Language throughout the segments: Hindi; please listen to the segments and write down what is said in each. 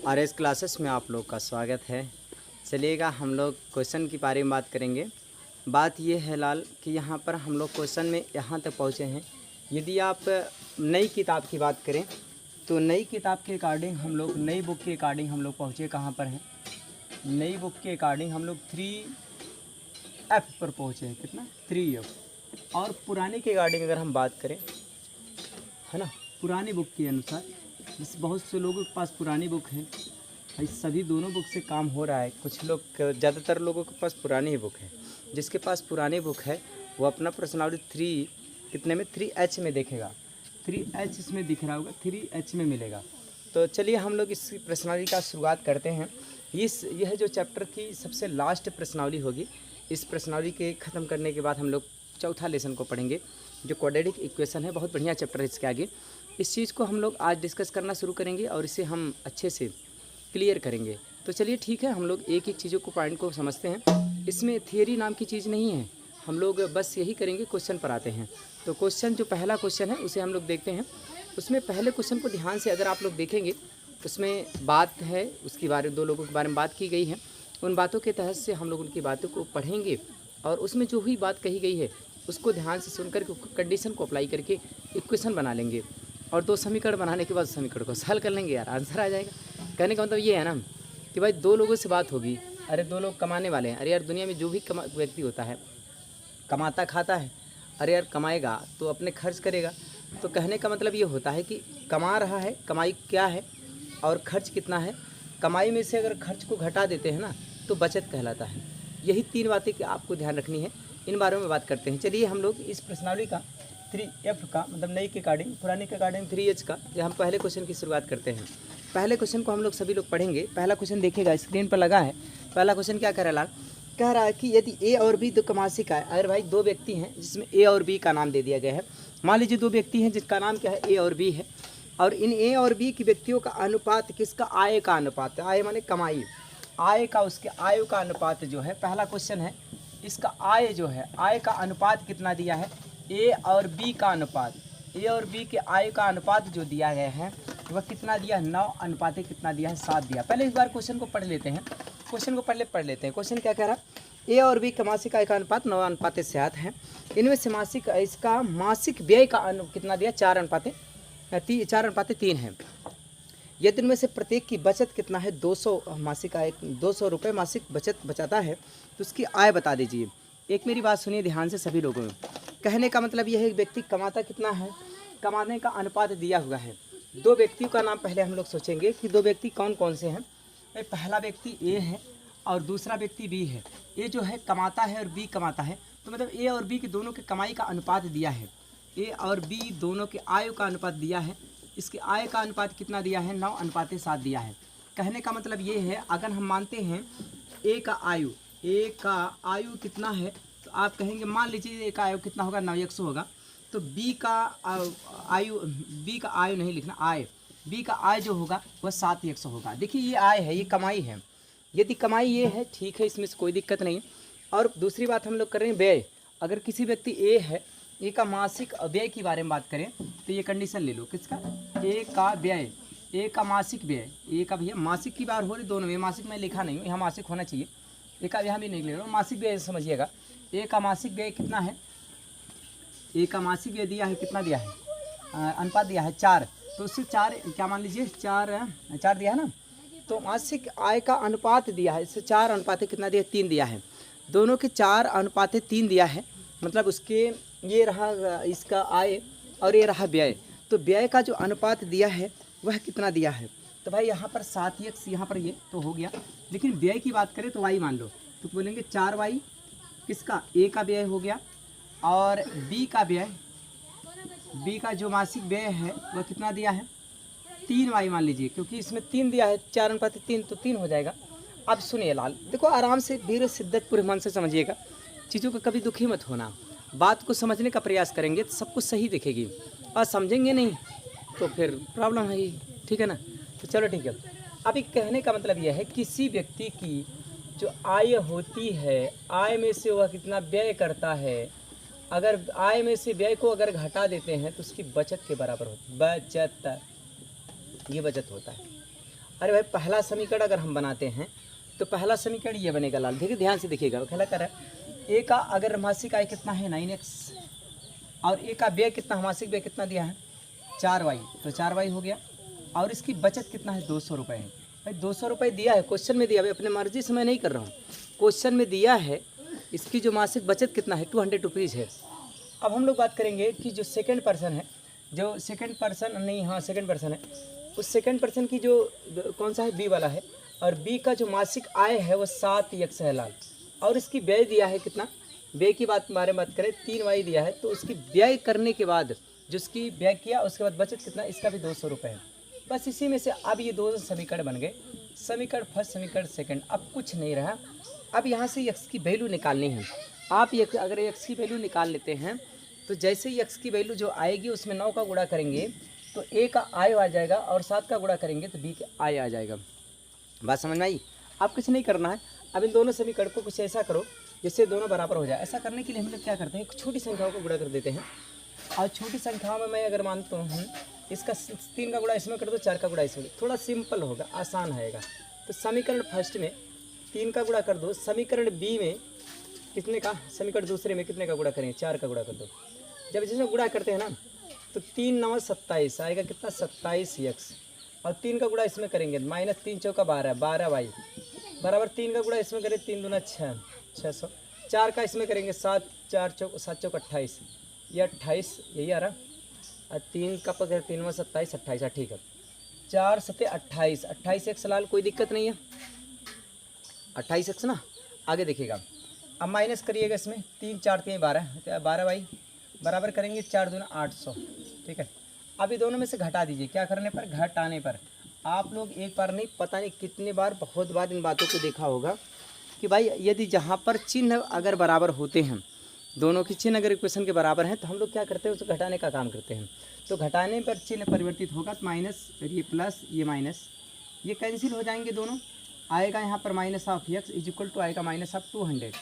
आरएस क्लासेस में आप लोग का स्वागत है। चलिएगा हम लोग क्वेश्चन के बारे में बात करेंगे। बात ये है लाल कि यहाँ पर हम लोग क्वेश्चन में यहाँ तक पहुँचे हैं। यदि आप नई किताब की बात करें तो नई किताब के अकॉर्डिंग हम लोग नई बुक के अकॉर्डिंग हम लोग पहुँचे कहाँ पर हैं। नई बुक के अकॉर्डिंग हम लोग 3F पर पहुँचे हैं। कितना 3F। और पुराने के अकॉर्डिंग अगर हम बात करें है ना, पुरानी बुक के अनुसार जिस बहुत से लोगों के पास पुरानी बुक है, इस सभी दोनों बुक से काम हो रहा है। कुछ लोग, ज़्यादातर लोगों के पास पुरानी ही बुक है। जिसके पास पुरानी बुक है वो अपना पर्सनालिटी 3 कितने में 3H में देखेगा। 3H इसमें दिख रहा होगा, 3H में मिलेगा। तो चलिए हम लोग इस प्रश्नावली का शुरुआत करते हैं। यह जो चैप्टर की सबसे लास्ट प्रश्नावली होगी। इस प्रश्नावली के ख़त्म करने के बाद हम लोग चौथा लेसन को पढ़ेंगे जो क्वाड्रेटिक इक्वेशन है। बहुत बढ़िया चैप्टर है। इसके आगे इस चीज़ को हम लोग आज डिस्कस करना शुरू करेंगे और इसे हम अच्छे से क्लियर करेंगे। तो चलिए ठीक है, हम लोग एक एक चीज़ों को पॉइंट को समझते हैं। इसमें थियरी नाम की चीज़ नहीं है, हम लोग बस यही करेंगे। क्वेश्चन पर आते हैं। तो क्वेश्चन जो पहला क्वेश्चन है उसे हम लोग देखते हैं। उसमें पहले क्वेश्चन को ध्यान से अगर आप लोग देखेंगे उसमें बात है उसके बारे में, 2 लोगों के बारे में बात की गई है। उन बातों के तहत से हम लोग उनकी बातों को पढ़ेंगे और उसमें जो हुई बात कही गई है उसको ध्यान से सुनकर के कंडीशन को अप्लाई करके इक्वेशन बना लेंगे और 2 समीकरण बनाने के बाद समीकरण को हल कर लेंगे। यार आंसर आ जाएगा। कहने का मतलब ये है ना कि भाई 2 लोगों से बात होगी। अरे 2 लोग कमाने वाले हैं। अरे यार दुनिया में जो भी व्यक्ति होता है कमाता खाता है। अरे यार कमाएगा तो अपने खर्च करेगा। तो कहने का मतलब ये होता है कि कमा रहा है, कमाई क्या है और खर्च कितना है। कमाई में से अगर खर्च को घटा देते हैं ना तो बचत कहलाता है। यही 3 बातें कि आपको ध्यान रखनी है। इन बारे में बात करते हैं। चलिए हम लोग इस प्रश्नावली का 3F का मतलब नई के अकॉर्डिंग, पुराने के अकॉर्डिंग 3H का, ये हम पहले क्वेश्चन की शुरुआत करते हैं। पहले क्वेश्चन को हम लोग सभी लोग पढ़ेंगे। पहला क्वेश्चन देखिएगा, स्क्रीन पर लगा है। पहला क्वेश्चन क्या कह रहा है लाल? कह रहा है कि यदि ए और बी 2 क्रमासिक है। अरे भाई 2 व्यक्ति हैं जिसमें ए और बी का नाम दे दिया गया है। मान लीजिए 2 व्यक्ति हैं जिसका नाम क्या है ए और बी है और इन ए और बी की व्यक्तियों का अनुपात किसका? आय का अनुपात। आय माने कमाई, आय का, उसके आय का अनुपात जो है। पहला क्वेश्चन है इसका आय जो है, आय का अनुपात कितना दिया है? ए और बी का अनुपात, ए और बी के आय का अनुपात जो दिया गया है वह कितना दिया? 9 अनुपात कितना दिया है? 7 दिया। पहले इस बार क्वेश्चन को पढ़ लेते हैं। क्वेश्चन को पढ़ लेते हैं। क्वेश्चन क्या कह रहा है? ए और बी का मासिक आय का अनुपात 9 अनुपात 7 है। इनमें से मासिक इसका मासिक व्यय का कितना दिया? 4 अनुपात 3 है। यदि इनमें से प्रत्येक की बचत कितना है? 200 मासिक आय, 200 रुपये मासिक बचत बचाता है तो उसकी आय बता दीजिए। एक मेरी बात सुनिए ध्यान से सभी लोगों। कहने का मतलब यह है कि व्यक्ति कमाता कितना है, कमाने का अनुपात दिया हुआ है। 2 व्यक्तियों का नाम पहले हम लोग सोचेंगे कि 2 व्यक्ति कौन कौन से हैं। पहला व्यक्ति ए है और दूसरा व्यक्ति बी है। ए जो है कमाता है और बी कमाता है, तो मतलब ए और बी के दोनों के कमाई का अनुपात दिया है। ए और बी दोनों के आय का अनुपात दिया है। इसके आय का अनुपात कितना दिया है? 9 अनुपात 7 दिया है। कहने का मतलब ये है अगर हम मानते हैं ए का आयु कितना है तो आप कहेंगे, मान लीजिए ए का आयु कितना होगा? 900 होगा। तो बी का आयु नहीं लिखना, आय, बी का आय जो होगा वह 700 होगा। देखिए ये आय है, ये कमाई है। यदि कमाई ये है ठीक है, इसमें से कोई दिक्कत नहीं। और दूसरी बात हम लोग कर रहे हैं व्यय। अगर किसी व्यक्ति ए है, ए का मासिक व्यय के बारे में बात करें तो ये कंडीशन ले लो किसका? ए का व्यय, ए का मासिक व्यय, ए का भैया मासिक की बात हो रही दोनों में। मासिक मैं लिखा नहीं हूँ, यहाँ मासिक होना चाहिए। ए का यहाँ भी नहीं ले रहा हूँ, मासिक व्यय समझिएगा। ए का मासिक व्यय कितना है? ए का मासिक व्यय दिया है, कितना दिया है? अनुपात दिया है 4। तो उससे 4 क्या मान लीजिए 4 दिया है ना। तो मासिक आय का अनुपात दिया है, इससे 4 अनुपात कितना दिया? 3 दिया है। दोनों के 4 अनुपात 3 दिया है। मतलब उसके ये रहा इसका आय और ये रहा व्यय। तो व्यय का जो अनुपात दिया है वह कितना दिया है? तो भाई यहाँ पर 7x, यहाँ पर ये तो हो गया। लेकिन व्यय की बात करें तो y मान लो, तो बोलेंगे 4y किसका? ए का व्यय हो गया और बी का व्यय, बी का जो मासिक व्यय है वह कितना दिया है? 3y मान लीजिए, क्योंकि इसमें 3 दिया है, 4 अनुपात 3 तो 3 हो जाएगा। अब सुनिए लाल, देखो आराम से धीरे शिद्दत पूरे मन से समझिएगा। चीज़ों को कभी दुखी मत होना। बात को समझने का प्रयास करेंगे तो सब कुछ सही दिखेगी और समझेंगे नहीं तो फिर प्रॉब्लम है ही, ठीक है ना। तो चलो ठीक है। अभी कहने का मतलब यह है किसी व्यक्ति की जो आय होती है, आय में से वह कितना व्यय करता है। अगर आय में से व्यय को अगर घटा देते हैं तो उसकी बचत के बराबर होती है। बचत, ये बचत होता है। अरे भाई पहला समीकरण अगर हम बनाते हैं तो पहला समीकरण ये बनेगा लाल, देखिए ध्यान से देखिएगा। पहला कर रहा है ए का अगर मासिक आय कितना है 9x और ए का व्यय कितना, मासिक व्यय कितना दिया है 4y, तो 4y हो गया। और इसकी बचत कितना है 200 रुपये है। भाई 200 रुपये दिया है, क्वेश्चन में दिया, भाई अपने मर्जी से मैं नहीं कर रहा हूँ, क्वेश्चन में दिया है। इसकी जो मासिक बचत कितना है 200 रुपीज़ है। अब हम लोग बात करेंगे कि जो सेकंड पर्सन है, जो सेकंड पर्सन नहीं, हाँ सेकंड पर्सन है, उस सेकंड पर्सन की जो कौन सा है बी वाला है, और बी का जो मासिक आय है वो 7x है लाल। और इसकी व्यय दिया है कितना, व्यय की बारे में बात करें 3y दिया है, तो उसकी व्यय करने के बाद जो उसकी व्यय किया उसके बाद बचत कितना, इसका भी 200 रुपये है। बस इसी में से अब ये दो समीकरण बन गए, समीकरण फर्स्ट समीकरण सेकंड। अब कुछ नहीं रहा, अब यहाँ से x की वैल्यू निकालनी है। आप अगर x की वैल्यू निकाल लेते हैं तो जैसे ही x की वैल्यू जो आएगी उसमें 9 का गुणा करेंगे तो a का आय आ जाएगा, और 7 का गुणा करेंगे तो b का आय आ जाएगा। बात समझ में आई? आप कुछ नहीं करना है, अब इन दोनों समीकरण को कुछ ऐसा करो जिससे दोनों बराबर हो जाए। ऐसा करने के लिए हम लोग क्या करते हैं, एक छोटी संख्याओं को गुणा कर देते हैं। और छोटी संख्याओं में मैं अगर मानता हूँ इसका 3 का गुणा इसमें कर दो, 4 का गुणा इसमें, थोड़ा सिंपल होगा, आसान आएगा। तो समीकरण फर्स्ट में 3 का गुणा कर दो, समीकरण बी में कितने का, समीकरण दूसरे में कितने का गुणा करेंगे 4 का गुणा कर दो। जब जिसमें गुणा करते हैं ना तो 3 9 27 आएगा कितना 27x, और 3 का गुणा इसमें करेंगे -3 चौका 12 12y बराबर 3 का गुणा इसमें करें 3 दूना 6 600, 4 का इसमें करेंगे 7 4 चौक 7 चौक 28, ये 28 यही आ रहा, और 3 का पकड़ 3 में 27 28, ठीक है 4 7 28 28x लाल, कोई दिक्कत नहीं है 28x ना। आगे देखिएगा, अब माइनस करिएगा इसमें 3 4 3 12 12y बराबर करेंगे 4 दूना 800, ठीक है। अभी दोनों में से घटा दीजिए, क्या करने पर, घटाने पर। आप लोग एक बार नहीं पता नहीं कितने बार, बहुत बार इन बातों को देखा होगा कि भाई यदि जहाँ पर चिन्ह अगर बराबर होते हैं, दोनों की चिन्ह अगर इक्वेशन के बराबर हैं तो हम लोग क्या करते हैं, उसे घटाने का काम करते हैं। तो घटाने पर चिन्ह परिवर्तित होगा तो माइनस, फिर ये प्लस, ये माइनस, ये कैंसिल हो जाएंगे दोनों, आएगा यहाँ पर -(x) इज इक्वल टू आएगा -200।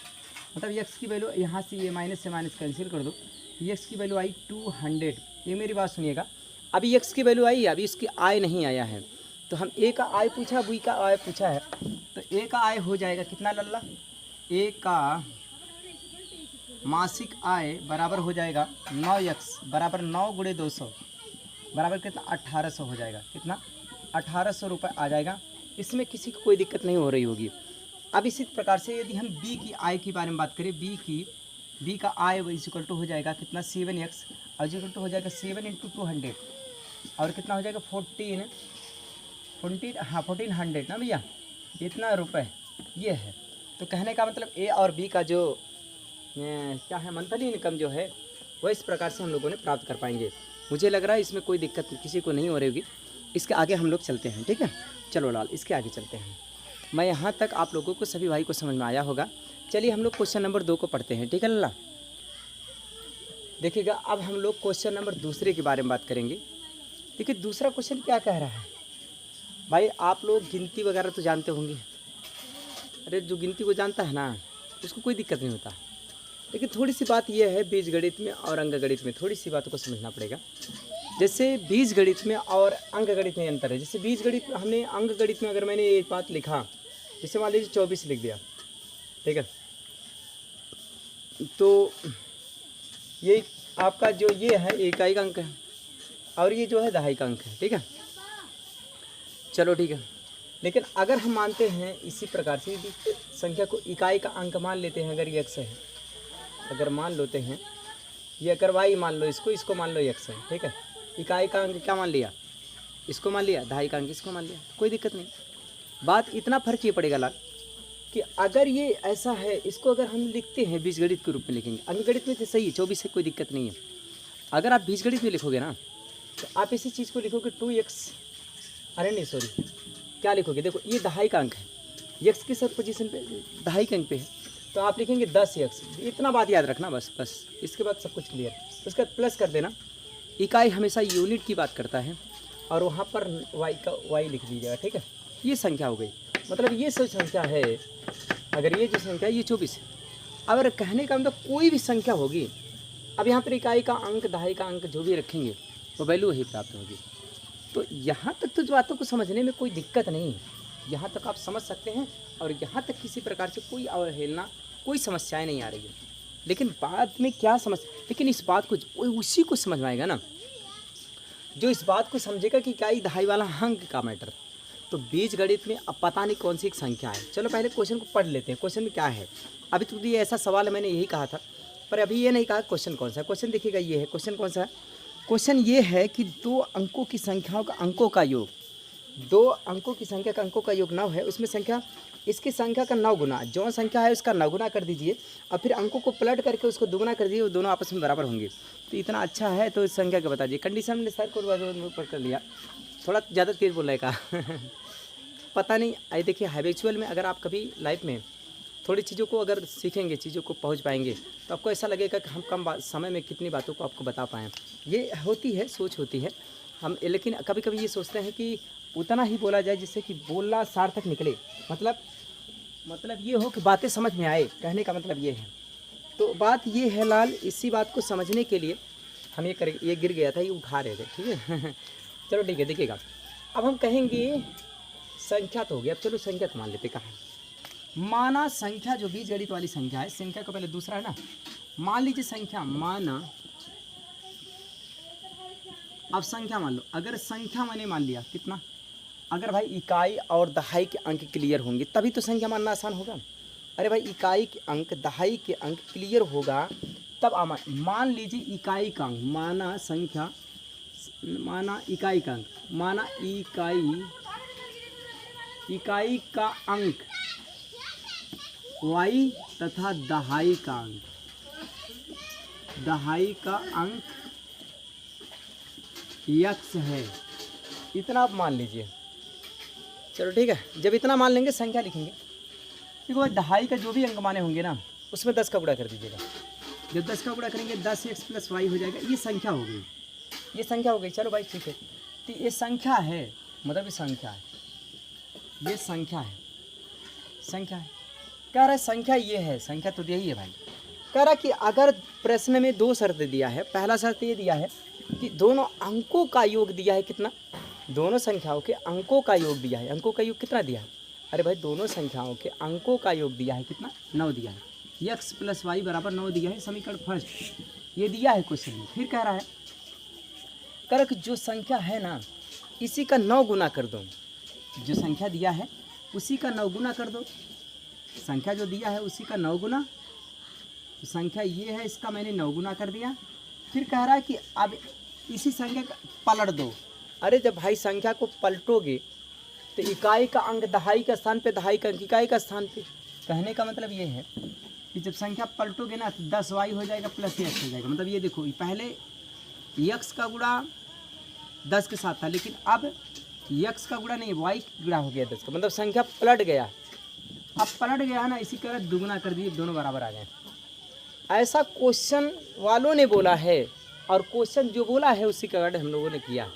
मतलब x की वैल्यू यहाँ से ये माइनस से माइनस कैंसिल कर दो, x की वैल्यू आई 200। ये मेरी बात सुनिएगा, अभी x की वैल्यू आई है, अभी इसकी आय नहीं आया है, तो हम a का आय पूछा, b का आय पूछा है, तो a का आय हो जाएगा कितना लल्ला, a का मासिक आय बराबर हो जाएगा 9x बराबर 9 × 200 बराबर कितना 1800 हो जाएगा, कितना 1800 रुपये आ जाएगा। इसमें किसी को कोई दिक्कत नहीं हो रही होगी। अब इसी प्रकार से यदि हम b की आय के बारे में बात करें, b का आय इक्वल टू हो जाएगा कितना 7x, और इक्वल टू हो जाएगा 7 × 200, और कितना हो जाएगा 1400 ना भैया, इतना रुपए ये है। तो कहने का मतलब a और b का जो क्या है मंथली इनकम जो है वह इस प्रकार से हम लोगों ने प्राप्त कर पाएंगे। मुझे लग रहा है इसमें कोई दिक्कत किसी को नहीं हो रही होगी। इसके आगे हम लोग चलते हैं, ठीक है, चलो लाल इसके आगे चलते हैं। मैं यहाँ तक आप लोगों को सभी भाई को समझ में आया होगा। चलिए हम लोग क्वेश्चन नंबर 2 को पढ़ते हैं, ठीक है लल्ला। देखिएगा, अब हम लोग क्वेश्चन नंबर दूसरे के बारे में बात करेंगे। देखिए दूसरा क्वेश्चन क्या कह रहा है भाई, आप लोग गिनती वगैरह तो जानते होंगे। अरे जो गिनती को जानता है ना उसको कोई दिक्कत नहीं होता, लेकिन थोड़ी सी बात यह है बीजगणित में और अंकगणित में थोड़ी सी बातों को समझना पड़ेगा। जैसे बीजगणित में और अंकगणित में अंतर है। जैसे बीजगणित में हमने, अंकगणित में अगर मैंने एक बात लिखा, जैसे मान लीजिए 24 लिख दिया, ठीक है, तो ये आपका जो ये है इकाई का अंक है, और ये जो है दहाई का अंक है, ठीक है, चलो ठीक है। लेकिन अगर हम मानते हैं इसी प्रकार से यदि संख्या को इकाई का अंक मान लेते हैं, अगर ये x है, अगर मान लेते हैं ये, अगर y मान लो, इसको मान लो x है, ठीक है, इकाई का अंक क्या मान लिया, इसको मान लिया, दहाई का अंक इसको मान लिया, कोई दिक्कत नहीं। बात इतना फर्क ये पड़ेगा लाल कि अगर ये ऐसा है, इसको अगर हम लिखते हैं बीजगणित के रूप में लिखेंगे, अंकगणित में तो सही है 24 से कोई दिक्कत नहीं है। अगर आप बीजगणित में लिखोगे ना तो आप इसी चीज़ को लिखोगे 2x, अरे नहीं सॉरी क्या लिखोगे, देखो ये दहाई का अंक है, x की सब पोजीशन पे दहाई के अंक पे है, तो आप लिखेंगे 10x। इतना बात याद रखना बस, इसके बाद सब कुछ क्लियर। उसके बाद प्लस कर देना, इकाई हमेशा यूनिट की बात करता है, और वहाँ पर y लिख दीजिएगा, ठीक है। ये संख्या हो गई, मतलब ये सब संख्या है, अगर ये जो संख्या है ये 24 है। अगर कहने का मतलब कोई भी संख्या होगी, अब यहाँ पर इकाई का अंक, दहाई का अंक जो भी रखेंगे वो वैल्यू वही प्राप्त होगी। तो यहाँ तक तो बातों को समझने में कोई दिक्कत नहीं है, यहाँ तक आप समझ सकते हैं और यहाँ तक किसी प्रकार से कोई अवहेलना, कोई समस्याएं नहीं आ रही है। लेकिन बाद में क्या समझ, लेकिन इस बात को उसी को समझ में आएगा ना जो इस बात को समझेगा कि इकाई दहाई वाला अंक का मैटर। तो बीज गणित में अब पता नहीं कौन सी एक संख्या है। चलो पहले क्वेश्चन को पढ़ लेते हैं, क्वेश्चन में क्या है। अभी तो ये ऐसा सवाल है, मैंने यही कहा था, पर अभी ये नहीं कहा क्वेश्चन कौन सा है। क्वेश्चन देखिएगा, ये है क्वेश्चन कौन सा है। क्वेश्चन ये है कि दो अंकों की संख्याओं का अंकों का योग, दो अंकों की संख्या का अंकों का योग 9 है, उसमें संख्या इसकी संख्या का 9 गुना, जो संख्या है उसका 9 गुना कर दीजिए और फिर अंकों को पलट करके उसको दुगुना कर दीजिए, वो दोनों आपस में बराबर होंगे। तो इतना अच्छा है तो इस संख्या का बता दीजिए। कंडीशन ने सर को ऊपर कर लिया, थोड़ा ज़्यादा तेज बोलने का पता नहीं। आई देखिए हैबिचुअल में अगर आप कभी लाइफ में थोड़ी चीज़ों को अगर सीखेंगे, चीज़ों को पहुंच पाएंगे, तो आपको ऐसा लगेगा कि हम कम समय में कितनी बातों को आपको बता पाएँ। ये होती है, सोच होती है हम, लेकिन कभी कभी ये सोचते हैं कि उतना ही बोला जाए जिससे कि बोलना सार्थक निकले, मतलब ये हो कि बातें समझ में आए, कहने का मतलब ये है। तो बात ये है लाल, इसी बात को समझने के लिए हम ये गिर गया था, ये उठा रहे थे, ठीक है चलो ठीक है, देखिएगा अब हम कहेंगे संख्या तो हो गया, अब चलो संख्या तो मान लेते। कहाँ माना संख्या, जो बीज गणित वाली संख्या है, संख्या का पहले दूसरा है ना, मान लीजिए संख्या, माना अब संख्या मान लो। अगर संख्या मैंने मान लिया कितना, अगर भाई इकाई और दहाई के अंक क्लियर होंगे तभी तो संख्या मानना आसान होगा। अरे भाई इकाई के अंक, दहाई के अंक क्लियर होगा तब मान लीजिए इकाई का अंक, माना संख्या, माना इकाई का अंक, माना इकाई का अंक y तथा दहाई का अंक, दहाई का अंक x है, इतना आप मान लीजिए। चलो ठीक है, जब इतना मान लेंगे संख्या लिखेंगे। देखो भाई दहाई का जो भी अंक माने होंगे ना, उसमें 10 का गुणा कर दीजिएगा। जब 10 का गुणा करेंगे 10x + y हो जाएगा। ये संख्या हो गई, ये संख्या हो गई। चलो भाई ठीक है, तो ये संख्या है, मतलब ये संख्या है, ये संख्या है, संख्या है। कह रहा है संख्या ये है, संख्या तो यही है भाई। कह रहा है कि अगर प्रश्न में 2 शर्त दिया है, पहला शर्त ये दिया है कि दोनों अंकों का योग दिया है कितना, दोनों संख्याओं के अंकों का योग दिया है। अंकों का योग कितना दिया है, अरे भाई दोनों संख्याओं के अंकों का योग दिया है कितना, 9 दिया है। x + y = 9 दिया है, समीकरण फर्स्ट ये दिया है क्वेश्चन में। फिर कह रहा है, कह रहा कि जो संख्या है ना इसी का 9 गुना कर दो, जो संख्या दिया है उसी का 9 गुना कर दो। संख्या जो दिया है उसी का 9 गुना, तो संख्या ये है, इसका मैंने 9 गुना कर दिया। फिर कह रहा है कि अब इसी संख्या का पलट दो। अरे जब भाई संख्या को पलटोगे तो इकाई का अंक दहाई का स्थान पे, दहाई का अंक इकाई का स्थान पे। कहने का मतलब ये है कि जब संख्या पलटोगे ना तो 10y हो जाएगा + x हो जाएगा। मतलब ये देखो, पहले x का गुणा 10 के साथ था, लेकिन अब x का गुणा नहीं, y का गुणा हो गया 10 का, मतलब संख्या पलट गया। अब पलट गया ना, इसी कारण दुगुना कर दिए, दोनों बराबर आ गए। ऐसा क्वेश्चन वालों ने बोला है और क्वेश्चन जो बोला है उसी का हम लोगों ने किया।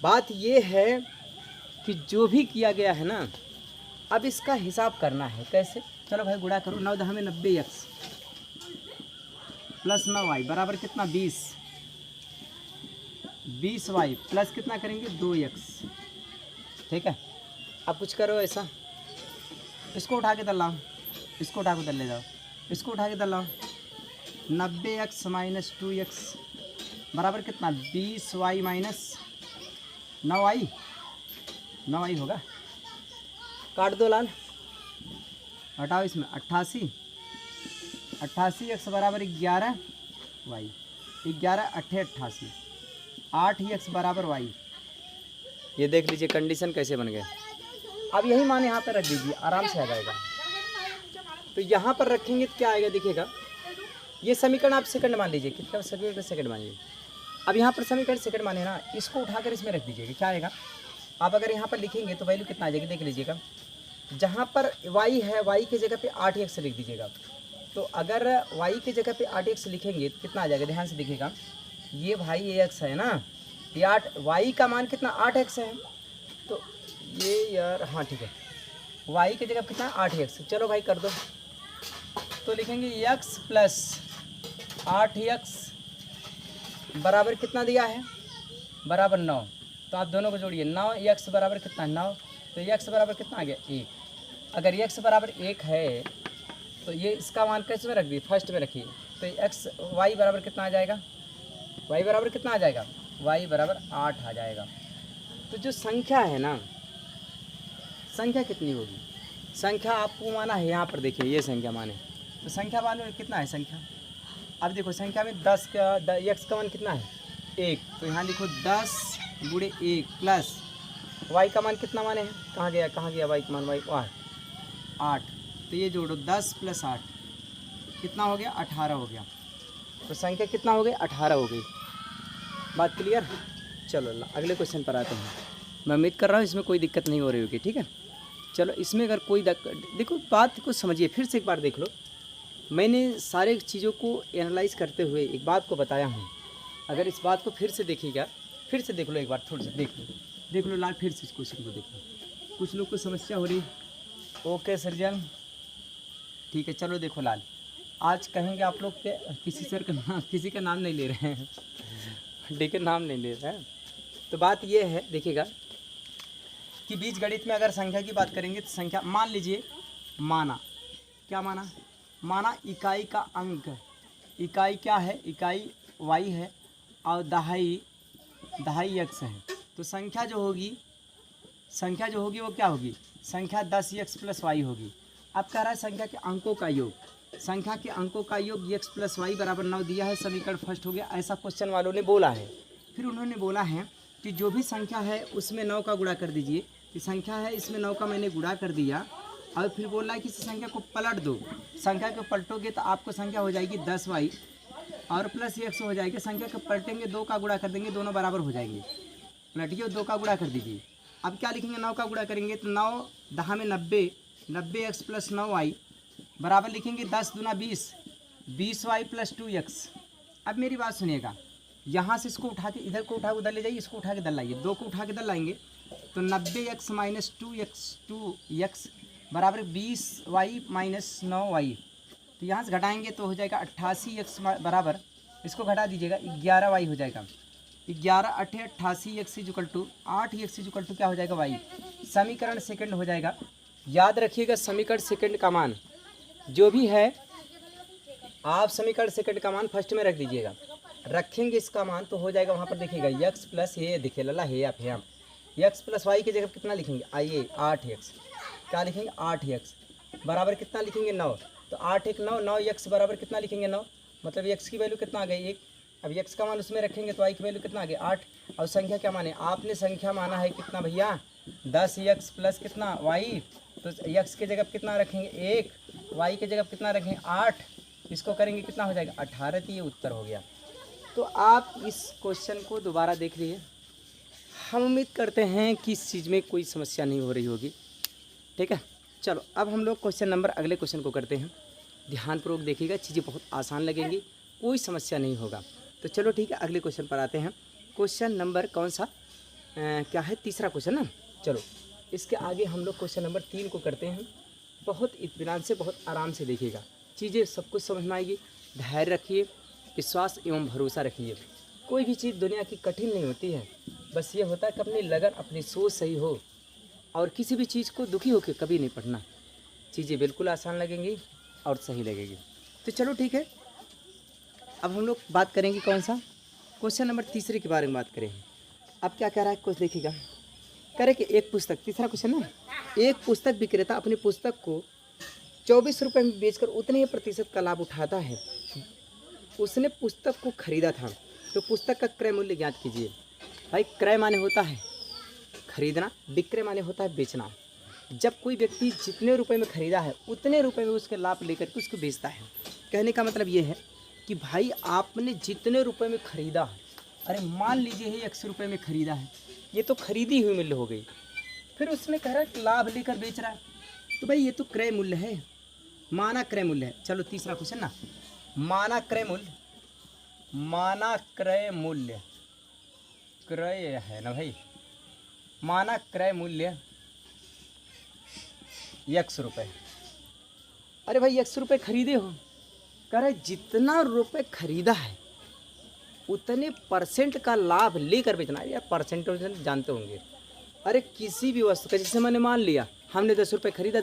बात ये है कि जो भी किया गया है ना, अब इसका हिसाब करना है। कैसे, चलो भाई गुणा करो, 9 × 90x + 9y बराबर कितना, 20y प्लस कितना करेंगे, 2x। ठीक है, अब कुछ करो ऐसा, इसको उठा के दल लाओ, इसको उठा के दल ले जाओ, इसको उठा के दल लाओ। 90x - 2x बराबर कितना, 20y - 9y, 9y होगा। काट दो लाल, हटाओ इसमें 88, 88x बराबर 11y, 11 8 88, 8x बराबर y। ये देख लीजिए कंडीशन कैसे बन गए। अब यही मान यहाँ पर रख दीजिए, आराम से आ जाएगा। तो यहाँ पर रखेंगे तो क्या आएगा, देखिएगा ये समीकरण आप सेकंड मान लीजिए, कितना समीकरण सेकंड मानिए। अब यहाँ पर समीकरण सेकंड माने ना, इसको उठाकर इसमें रख दीजिएगा, क्या आएगा। आप अगर यहाँ पर लिखेंगे तो वैल्यू कितना आ जाएगी, देख लीजिएगा। जहाँ पर y है, y की जगह पे 8x लिख दीजिएगा। तो अगर y की जगह पे 8x लिखेंगे तो कितना आ जाएगा, ध्यान से देखिएगा। ये भाई ये x है ना, ये 8, y का मान कितना 8x है, तो ये यार हाँ ठीक है, y की जगह कितना 8x। चलो भाई कर दो, तो लिखेंगे x + 8x बराबर कितना दिया है, बराबर 9। तो आप दोनों को जोड़िए, 9x बराबर कितना 9, तो x बराबर कितना आ गया 1। अगर x बराबर 1 है तो ये इसका मान कैसे में रख दिए, फर्स्ट में रखिए, तो y बराबर कितना आ जाएगा, y बराबर कितना आ जाएगा, y बराबर 8 आ जाएगा। तो जो संख्या है ना, संख्या कितनी होगी, संख्या आपको माना है यहाँ पर देखिए, ये संख्या माने तो संख्या मानो कितना है संख्या। अब देखो संख्या में 10 का x का मान कितना है 1, तो यहाँ लिखो 10 गुणे 1 प्लस y का मान कितना माने है, कहाँ गया y का मान, y 8, तो ये जोड़ो 10 प्लस 8 कितना हो गया 18 हो गया। तो संख्या कितना हो गई 18 हो गई। बात क्लियर। चलो अगले क्वेश्चन पर आते हैं। मैं उम्मीद कर रहा हूँ इसमें कोई दिक्कत नहीं हो रही होगी, ठीक है। चलो इसमें अगर कोई देखो बात को समझिए, फिर से एक बार देख लो। मैंने सारे चीज़ों को एनालाइज करते हुए एक बात को बताया हूँ। अगर इस बात को फिर से देखिएगा, फिर से देख लो एक बार, थोड़ा सा देख लो लाल, फिर से इस क्वेश्चन को देख लो। कुछ लोग को समस्या हो रही, ओके सृजन ठीक है। चलो देखो लाल, आज कहेंगे आप लोग के किसी सर का नाम, किसी का नाम नहीं ले रहे हैं ठीक है, नाम नहीं ले रहे हैं। तो बात ये है देखिएगा कि बीज गणित में अगर संख्या की बात करेंगे तो संख्या, मान लीजिए माना, क्या माना इकाई का अंक, इकाई क्या है, इकाई y है और दहाई x है। तो संख्या जो होगी वो क्या होगी, संख्या 10x प्लस y होगी। अब कह रहा है संख्या के अंकों का योग, संख्या के अंकों का योग x प्लस वाई बराबर 9 दिया है, समीकरण फर्स्ट हो गया, ऐसा क्वेश्चन वालों ने बोला है। फिर उन्होंने बोला है कि जो भी संख्या है उसमें 9 का गुणा कर दीजिए, कि संख्या है इसमें 9 का मैंने गुणा कर दिया। और फिर बोल रहा है कि इस संख्या को पलट दो, संख्या को पलटोगे तो आपको संख्या हो जाएगी 10y और प्लस x हो जाएगी। संख्या को पलटेंगे 2 का गुणा कर देंगे, दोनों बराबर हो जाएंगे, पलटिए 2 का गुणा कर दीजिए। अब क्या लिखेंगे, 9 का गुणा करेंगे तो 9 10 में 90x प्लस 9y बराबर लिखेंगे 10 दूना 20y प्लस 2x। अब मेरी बात सुनिएगा, यहाँ से इसको उठा के इधर को उठा के उधर ले जाइए, इसको उठा के इधर लाइए, 2 को उठा के इधर लाएंगे तो 90x माइनस 2x बराबर 20y माइनस 9y। तो यहाँ से घटाएंगे तो हो जाएगा 88x बराबर, इसको घटा दीजिएगा 11y हो जाएगा। 11 8 88x equal to 8x equal to क्या हो जाएगा y। समीकरण सेकंड हो जाएगा। याद रखिएगा समीकरण सेकंड का मान जो भी है, आप समीकरण सेकंड का मान फर्स्ट में रख दीजिएगा। रखेंगे इसका मान तो हो जाएगा वहाँ पर देखिएगा x प्लस, ये देखिए लला है आप है, x प्लस वाई की जगह कितना लिखेंगे, आइए 8x, क्या लिखेंगे 8x बराबर कितना लिखेंगे 9, तो 8 1 9, 9x बराबर कितना लिखेंगे 9, मतलब x की वैल्यू कितना आ गई 1। अब x का मान उसमें रखेंगे तो y की वैल्यू कितना आ गई 8। और संख्या क्या माने, आपने संख्या माना है कितना भैया 10x प्लस कितना y, तो x की जगह कितना रखेंगे 1, y की जगह कितना रखेंगे 8, इसको करेंगे कितना हो जाएगा 18। तो ये उत्तर हो गया। तो आप इस क्वेश्चन को दोबारा देख लीजिए। हम उम्मीद करते हैं कि इस चीज़ में कोई समस्या नहीं हो रही होगी, ठीक है। चलो अब हम लोग क्वेश्चन नंबर अगले क्वेश्चन को करते हैं। ध्यानपूर्वक देखिएगा, चीज़ें बहुत आसान लगेंगी, कोई समस्या नहीं होगा। तो चलो ठीक है, अगले क्वेश्चन पर आते हैं। क्वेश्चन नंबर कौन सा क्या है, तीसरा क्वेश्चन ना। चलो इसके आगे हम लोग क्वेश्चन नंबर 3 को करते हैं। बहुत इत्मीनान से, बहुत आराम से देखिएगा, चीज़ें सब कुछ समझ में आएगी। धैर्य रखिए, विश्वास एवं भरोसा रखिए। कोई भी चीज़ दुनिया की कठिन नहीं होती है, बस ये होता है कि अपनी लगन, अपनी सोच सही हो। और किसी भी चीज़ को दुखी होकर कभी नहीं पढ़ना, चीज़ें बिल्कुल आसान लगेंगी और सही लगेगी। तो चलो ठीक है, अब हम लोग बात करेंगे कौन सा, क्वेश्चन नंबर तीसरे के बारे में बात करेंगे। अब क्या कह रहा है कुछ देखिएगा, कह रहे कि एक पुस्तक, तीसरा क्वेश्चन ना, एक पुस्तक विक्रेता अपनी पुस्तक को 24 रुपये में बेचकर उतने ही प्रतिशत का लाभ उठाता है। उसने पुस्तक को खरीदा था, तो पुस्तक का क्रय मूल्य ज्ञात कीजिए। भाई क्रय माने होता है खरीदना, विक्रय माने होता है बेचना। जब कोई व्यक्ति जितने रुपए में खरीदा है उतने रुपए में उसके लाभ लेकर के उसको बेचता है। कहने का मतलब ये है कि भाई आपने जितने रुपए में खरीदा है, अरे मान लीजिए है 100 रुपये में खरीदा है, ये तो खरीदी हुई मूल्य हो गई, फिर उसमें कह रहा है कि लाभ लेकर बेच रहा है, तो भाई ये तो क्रय मूल्य है, माना क्रय मूल्य है। चलो तीसरा क्वेश्चन ना, माना क्रय मूल्य, माना क्रय मूल्य, क्रय है ना भाई, माना क्रय मूल्य 100 रुपये। अरे भाई 100 रुपये खरीदे हो, कह रहे जितना रुपये खरीदा है उतने परसेंट का लाभ लेकर बेचना है। यार परसेंट जानते होंगे, अरे किसी भी वस्तु का, जैसे मैंने मान लिया हमने 10 रुपये खरीदा,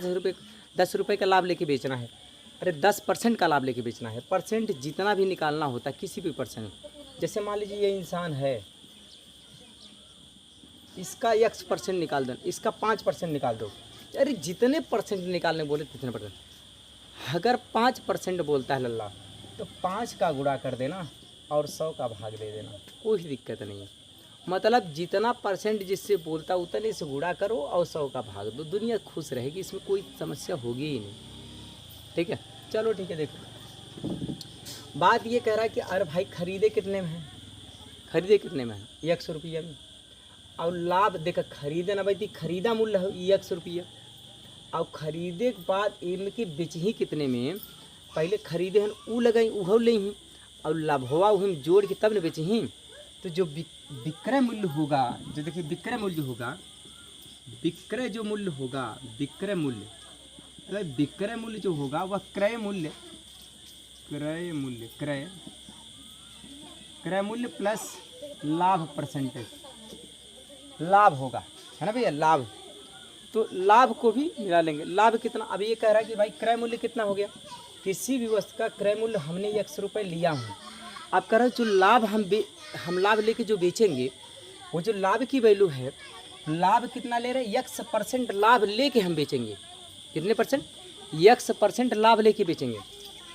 10 रुपये का लाभ लेके बेचना है, अरे 10% का लाभ लेके बेचना है। परसेंट जितना भी निकालना होता है किसी भी परसेंट, जैसे मान लीजिए ये इंसान है, इसका X% निकाल दो, इसका 5% निकाल दो, अरे जितने परसेंट निकालने बोले कितने परसेंट। अगर 5% बोलता है लल्ला तो 5 का गुणा कर देना और 100 का भाग दे देना, कोई दिक्कत नहीं है। मतलब जितना परसेंट जिससे बोलता उतने से गुणा करो और 100 का भाग दो, दुनिया खुश रहेगी, इसमें कोई समस्या होगी ही नहीं। ठीक है, चलो ठीक है। देखो बात ये कह रहा है कि अरे भाई खरीदे कितने में है, खरीदे कितने में है, 100 रुपये में, और लाभ देखा खरीदे ना भाई, खरीदा मूल्य है 100 रुपये, और खरीदे के बाद इनके बेच ही कितने में, पहले खरीदे हैं ऊ लगाई उहो ले ही, और लाभवा उहम जोड़ के तब न बेचे ही। तो जो विक्रय मूल्य होगा, जो देखिए विक्रय मूल्य होगा, विक्रय जो मूल्य होगा, विक्रय मूल्य, तो विक्रय मूल्य जो होगा वह क्रय मूल्य, क्रय मूल्य, क्रय मूल्य प्लस लाभ परसेंटेज, लाभ होगा, है ना भैया, लाभ। तो लाभ को भी मिला लेंगे। लाभ कितना, अब ये कह रहा है कि भाई क्रय मूल्य कितना हो गया, किसी भी वस्तु का क्रय मूल्य हमने 100 रुपये लिया हूँ, अब कह रहा है जो लाभ हम लाभ लेके जो बेचेंगे, वो जो लाभ की वैल्यू है, लाभ कितना ले रहे हैं, X% लाभ लेके हम बेचेंगे। कितने परसेंट, X% लाभ लेके बेचेंगे।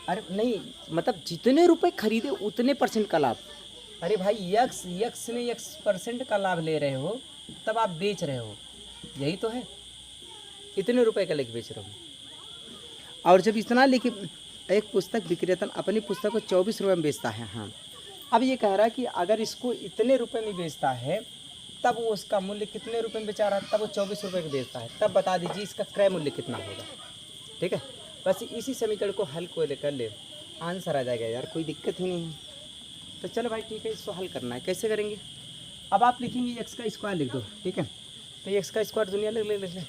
अरे नहीं, मतलब जितने रुपए खरीदे उतने परसेंट का लाभ। अरे भाई X में X% का लाभ ले रहे हो तब आप बेच रहे हो, यही तो है, इतने रुपए का लेके बेच रहे हो। और जब इतना लेके, एक पुस्तक विक्रेता अपनी पुस्तक को 24 रुपये में बेचता है, हाँ, अब ये कह रहा है कि अगर इसको इतने रुपए में बेचता है तब वो उसका मूल्य कितने रुपए में बेचा रहा है, तब वो 24 रुपये में बेचता है, तब बता दीजिए इसका क्रय मूल्य कितना होगा। ठीक है, बस इसी समीकरण को हल को कर ले, आंसर आ जाएगा यार, कोई दिक्कत ही नहीं है। तो चलो भाई ठीक है, इसको हल करना है, कैसे करेंगे। अब आप लिखेंगे x का स्क्वायर लिख दो, ठीक है, तो x का स्क्वायर दुनिया लिख ले,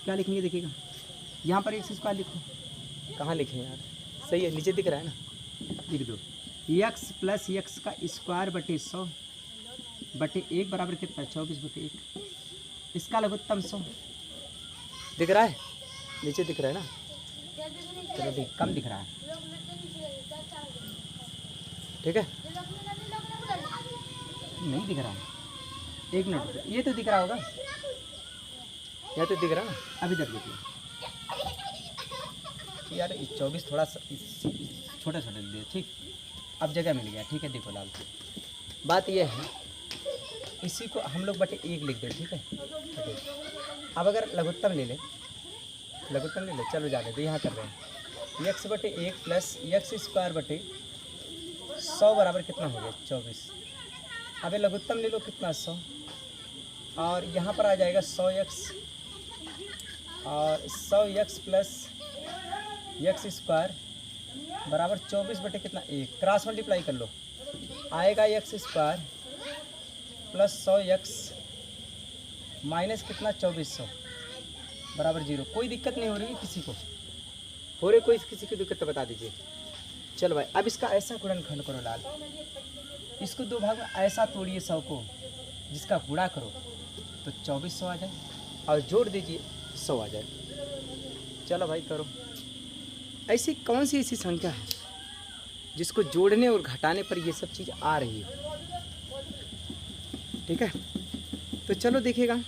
क्या लिखेंगे देखिएगा, यहाँ पर x स्क्वायर लिखो, कहाँ लिखें यार, सही है, नीचे दिख रहा है ना, लिख दो x प्लस x का स्क्वायर बटे 100 बटे 1 बराबर कितना, 24 बटे 1, इसका लघुत्तम 100 दिख रहा है, नीचे दिख रहा है ना, चलो ठीक, कम दिख रहा है, ठीक है, नहीं दिख रहा है, एक मिनट, ये तो दिख रहा होगा, यह तो दिख रहा है ना, अभी तक देखिए यार, 24 थोड़ा सा छोटा छोटा दिया, ठीक, अब जगह मिल गया, ठीक है। देखो लाल, बात यह है, इसी को हम लोग बटे 1 लिख दें, ठीक है। अब अगर लघुत्तम ले ले, लघुत्तम ले ले, चलो जाने दो, यहाँ कर रहे हैं x बटे 1 प्लस x स्क्वायर बटे 100 बराबर कितना हो गया, 24। अब लघुत्तम ले लो, कितना, 100, और यहाँ पर आ जाएगा 100x, और 100x प्लस x स्क्वायर बराबर 24 बटे कितना, 1, क्रॉस मल्टीप्लाई कर लो, आएगा x square plus 100x minus कितना, 2400 बराबर 0। कोई दिक्कत नहीं हो रही है किसी को, हो रही कोई किसी की दिक्कत तो बता दीजिए। चलो भाई, अब इसका ऐसा गुणनखंड करो लाल, इसको 2 भाग में ऐसा तोड़िए 100 को, जिसका गुणा करो तो 2400 आ जाए, और जोड़ दीजिए 100 आ जाए। चलो भाई करो, ऐसी कौन सी ऐसी संख्या है जिसको जोड़ने और घटाने पर ये सब चीज़ आ रही है, ठीक है। तो चलो देखिएगा,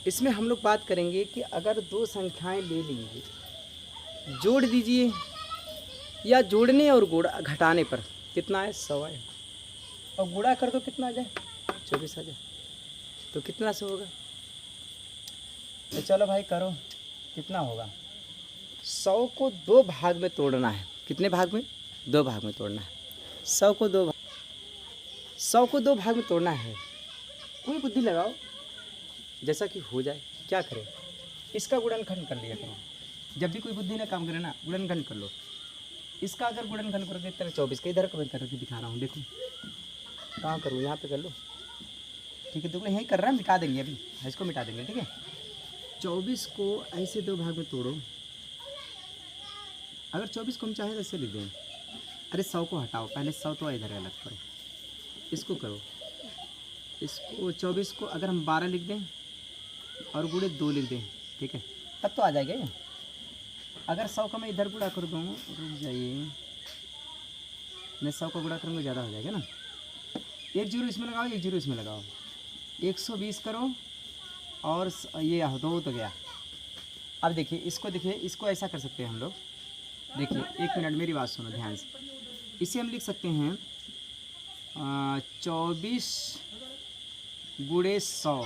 इसमें हम लोग बात करेंगे कि अगर 2 संख्याएं ले लीजिए, जोड़ दीजिए या जोड़ने और घटाने पर कितना है, 100 है, और गुणा कर दो कितना आ जाए, 24 आ जाए, तो कितना से होगा। तो चलो भाई करो, कितना होगा, 100 को 2 भाग में तोड़ना है, कितने भाग में, 2 भाग में तोड़ना है, 100 को 2 भाग में तोड़ना है। कोई बुद्धि लगाओ जैसा कि हो जाए, क्या करें, इसका गुणनखंड कर लिया करो, जब भी कोई बुद्धि ना काम करे ना, गुणनखंड कर लो। इसका अगर गुणनखंड करोगे इतना 24 का, इधर कमेंट करके दिखा रहा हूँ, देखो कहाँ करूँ, यहाँ पे कर लो, ठीक है। देखो यहीं कर रहा है, मिटा देंगे अभी, इसको मिटा देंगे, ठीक है। 24 को ऐसे 2 भाग में तोड़ो, अगर 24 को हम चाहें तो ऐसे लिख दें, अरे 100 को हटाओ, पहले 100 तो इधर अलग करो, इसको करो, इसको 24 को अगर हम 12 लिख दें और गुणे 2 लिख दें, ठीक है, तब तो आ जाएगा ये। अगर 100 का मैं इधर गुणा कर दूँ, रुक जाइए, मैं 100 का गुणा करूँगा ज़्यादा हो जाएगा ना। 1 जीरो इसमें लगाओ, 1 जीरो इसमें लगाओ, 120 करो और ये 2 तो गया। अब देखिए इसको, देखिए इसको ऐसा कर सकते हैं हम लोग, देखिए 1 मिनट मेरी बात सुनो ध्यान से। इसे हम लिख सकते हैं 24 गुणे 100,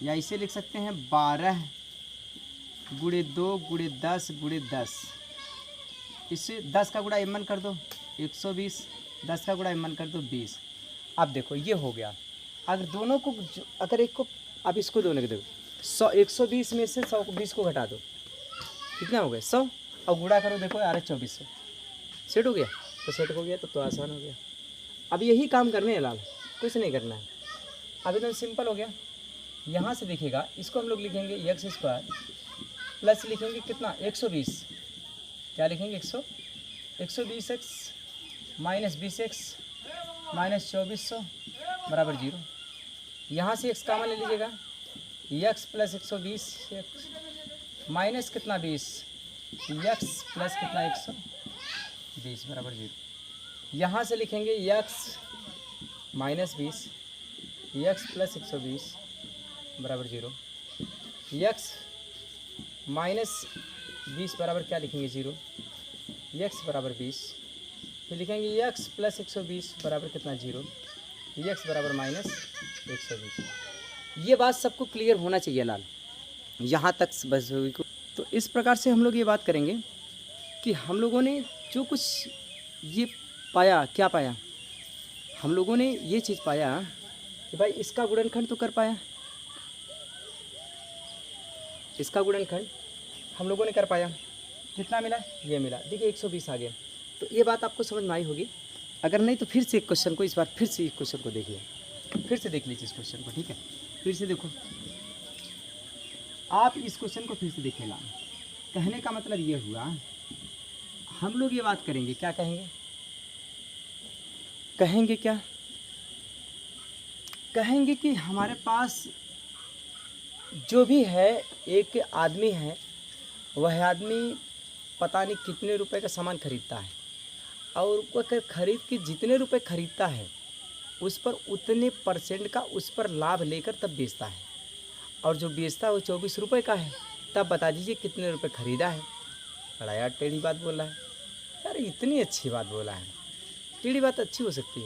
या इसे लिख सकते हैं 12 गुणे 2 गुणे 10 गुणे 10। इससे 10 का गुणा m1 कर दो 120, 10 का गुणा m1 कर दो 20। अब देखो ये हो गया। अगर दोनों को, अगर एक को, अब इसको दोनों को देखो, 120 में से 120 को घटा दो, कितना हो गया 100, और गुणा करो, देखो यार 2400, सेट हो गया। तो सेट हो गया तो आसान हो गया। अब यही काम करने हैं लाल, कुछ नहीं करना है। अब एकदम सिंपल हो गया। यहाँ से देखिएगा, इसको हम लोग लिखेंगे x स्क्वायर प्लस लिखेंगे कितना 120, क्या लिखेंगे 120x माइनस 20x माइनस 2400 बराबर 0। यहाँ से x कामन ले लीजिएगा, x प्लस 120 माइनस कितना 20, x प्लस कितना 120 बराबर 0। यहाँ से लिखेंगे x माइनस 20, x प्लस 120 बराबर 0, x माइनस 20 बराबर क्या लिखेंगे 0, x बराबर 20, फिर लिखेंगे x प्लस 120 बराबर कितना 0, x बराबर माइनस 120। ये बात सबको क्लियर होना चाहिए लाल, यहाँ तक बस हुई को। तो इस प्रकार से हम लोग ये बात करेंगे कि हम लोगों ने जो कुछ ये पाया, क्या पाया, हम लोगों ने ये चीज़ पाया कि भाई इसका गुणनखंड तो कर पाया, इसका गुणनखंड हम लोगों ने कर पाया, कितना मिला, ये मिला, देखिए 120 आ गया। तो ये बात आपको समझ में आई होगी। अगर नहीं तो फिर से एक क्वेश्चन को, इस बार फिर से इस क्वेश्चन को देखिए, फिर से देख लीजिए इस क्वेश्चन को, ठीक है, फिर से देखो आप इस क्वेश्चन को फिर से देखिए लाल। कहने का मतलब ये हुआ, हम लोग ये बात करेंगे, क्या कहेंगे, कहेंगे क्या, कहेंगे कि हमारे पास जो भी है, एक आदमी है, वह आदमी पता नहीं कितने रुपए का सामान खरीदता है, और वह खरीद के जितने रुपए खरीदता है उस पर उतने % का उस पर लाभ लेकर तब बेचता है, और जो बेचता है वो 24 रुपये का है। तब बता दीजिए कितने रुपए ख़रीदा है। बड़ा यार टेढ़ी बात बोला है यार, इतनी अच्छी बात बोला है। टेढ़ी बात अच्छी हो सकती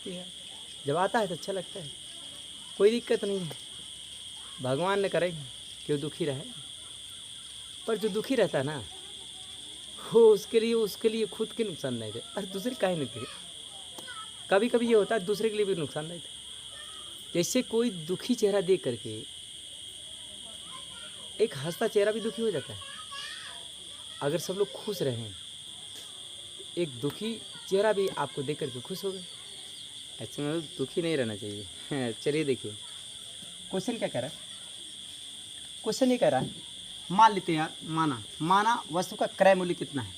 है, जब आता है तो अच्छा लगता है, कोई दिक्कत नहीं है। भगवान ने करे कि वो दुखी रहे, पर जो दुखी रहता है ना, वो उसके लिए खुद के नुकसान नहीं थे, और दूसरे काहे नहीं थे। कभी कभी ये होता है दूसरे के लिए भी नुकसान नहीं थे। जैसे कोई दुखी चेहरा देख करके एक हंसता चेहरा भी दुखी हो जाता है। अगर सब लोग खुश रहें, एक दुखी चेहरा भी आपको देख करके खुश होगा। ऐसे में दुखी नहीं रहना चाहिए। चलिए देखिए क्वेश्चन क्या कह रहा है। क्वेश्चन ये कह रहा है, मान लेते हैं यार, माना वस्तु का क्रय मूल्य कितना है।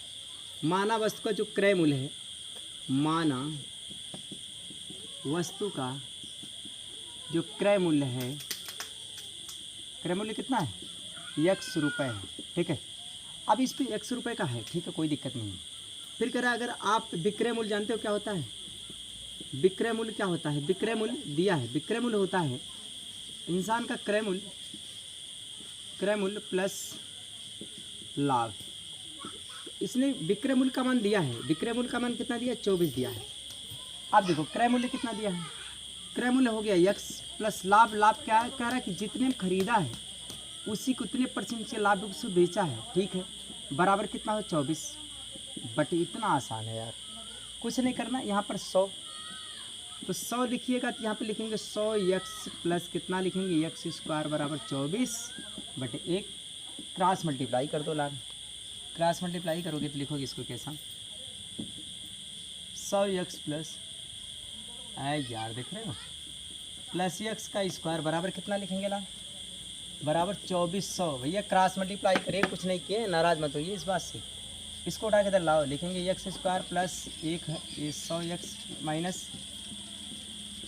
माना वस्तु का जो क्रय मूल्य है, माना वस्तु का जो क्रय मूल्य है, क्रय मूल्य कितना है, x रुपये है, ठीक है। अब इस पे x रुपये का है, ठीक है, कोई दिक्कत नहीं है। फिर कह रहा है, अगर आप विक्रय मूल्य जानते हो क्या होता है, विक्रय मूल्य क्या होता है, विक्रय मूल्य दिया है, विक्रय मूल्य होता है इंसान का क्रय मूल्य प्लस लाभ। इसने विक्रय मूल्य का मान दिया है, विक्रय मूल्य का मान कितना दिया है, 24 दिया है। अब देखो क्रय मूल्य कितना दिया है, क्रय मूल्य हो गया x प्लस लाभ। लाभ क्या है, कह रहा है कि जितने में खरीदा है उसी को उतने % से लाभ उसको बेचा है, ठीक है, बराबर कितना हो 24। बट इतना आसान है यार, कुछ नहीं करना। यहाँ पर 100, तो 100 लिखिएगा, तो यहाँ पे लिखेंगे 100x प्लस कितना लिखेंगे, x स्क्वायर बराबर 24 बटे 1। क्रॉस मल्टीप्लाई कर दो लाभ, क्रॉस मल्टीप्लाई करोगे तो लिखोगे इसको कैसा, 100x प्लस यार देख रहे हो, प्लस x का स्क्वायर बराबर कितना लिखेंगे लाभ, बराबर 2400। भैया क्रॉस मल्टीप्लाई करिए, कुछ नहीं किए, नाराज मत होइए इस बात से। इसको उठा के इधर लाओ, लिखेंगे x स्क्वायर प्लस 1 है, ये 100x माइनस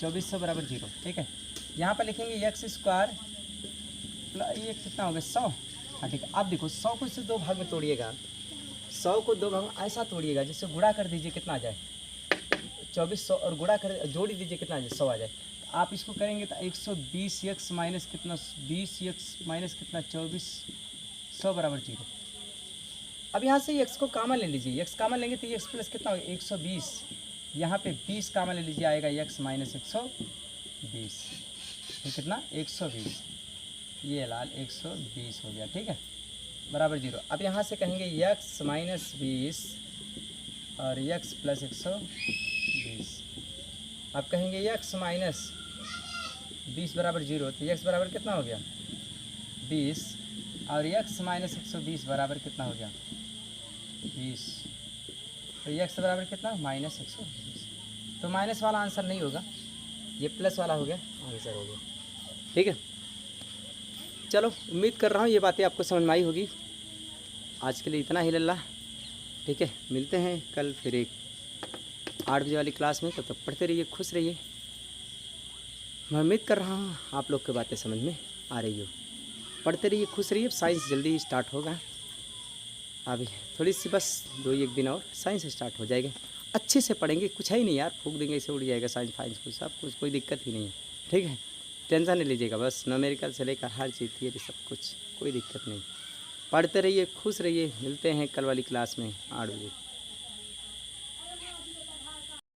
2400 बराबर 0। ठीक है, यहाँ पर लिखेंगे एक्स स्क्वायर प्लस ये कितना हो गया 100। हाँ ठीक है, अब देखो 100 को इससे 2 भाग में तोड़िएगा, 100 को 2 भाग में ऐसा तोड़िएगा जिससे गुणा कर दीजिए कितना आ जाए 2400 और गुणा कर जोड़ दीजिए कितना आ जाए 100 आ जाए। तो आप इसको करेंगे तो 120x माइनस कितना 20x माइनस कितना 2400 बराबर 0। अब यहाँ से x को कामन ले लीजिए, x कामन लेंगे तो x प्लस कितना होगा 120, यहाँ पे 20 कामन ले लीजिए आएगा x माइनस 120, तो कितना 120, ये लाल 120 हो गया। ठीक है, बराबर 0। अब यहाँ से कहेंगे x माइनस 20 और x प्लस 120। अब कहेंगे x माइनस 20 बराबर 0, तो x बराबर कितना हो गया 20 और x माइनस 120 बराबर कितना हो गया 20, तो x बराबर कितना माइनस 120। तो माइनस वाला आंसर नहीं होगा, ये प्लस वाला हो गया आंसर हो गया। ठीक है, चलो उम्मीद कर रहा हूँ ये बातें आपको समझ में आई होगी। आज के लिए इतना ही लल्ला। ठीक है, मिलते हैं कल फिर एक 8 बजे वाली क्लास में। तब तक पढ़ते रहिए, खुश रहिए। मैं उम्मीद कर रहा हूँ आप लोग की बातें समझ में आ रही हो। पढ़ते रहिए, खुश रहिए। साइंस जल्दी ही स्टार्ट होगा, अभी थोड़ी सी बस 2-1 दिन और साइंस स्टार्ट हो जाएगा। अच्छे से पढ़ेंगे, कुछ है ही नहीं यार, फूक देंगे इसे उड़ जाएगा साइंस फाइंस कुछ सब कुछ, कोई दिक्कत ही नहीं है। ठीक है, टेंशन नहीं लीजिएगा, बस न्यूमेरिकल से लेकर हर चीज़ थियरी सब कुछ, कोई दिक्कत नहीं। पढ़ते रहिए, खुश रहिए। मिलते हैं कल वाली क्लास में 8 बजे।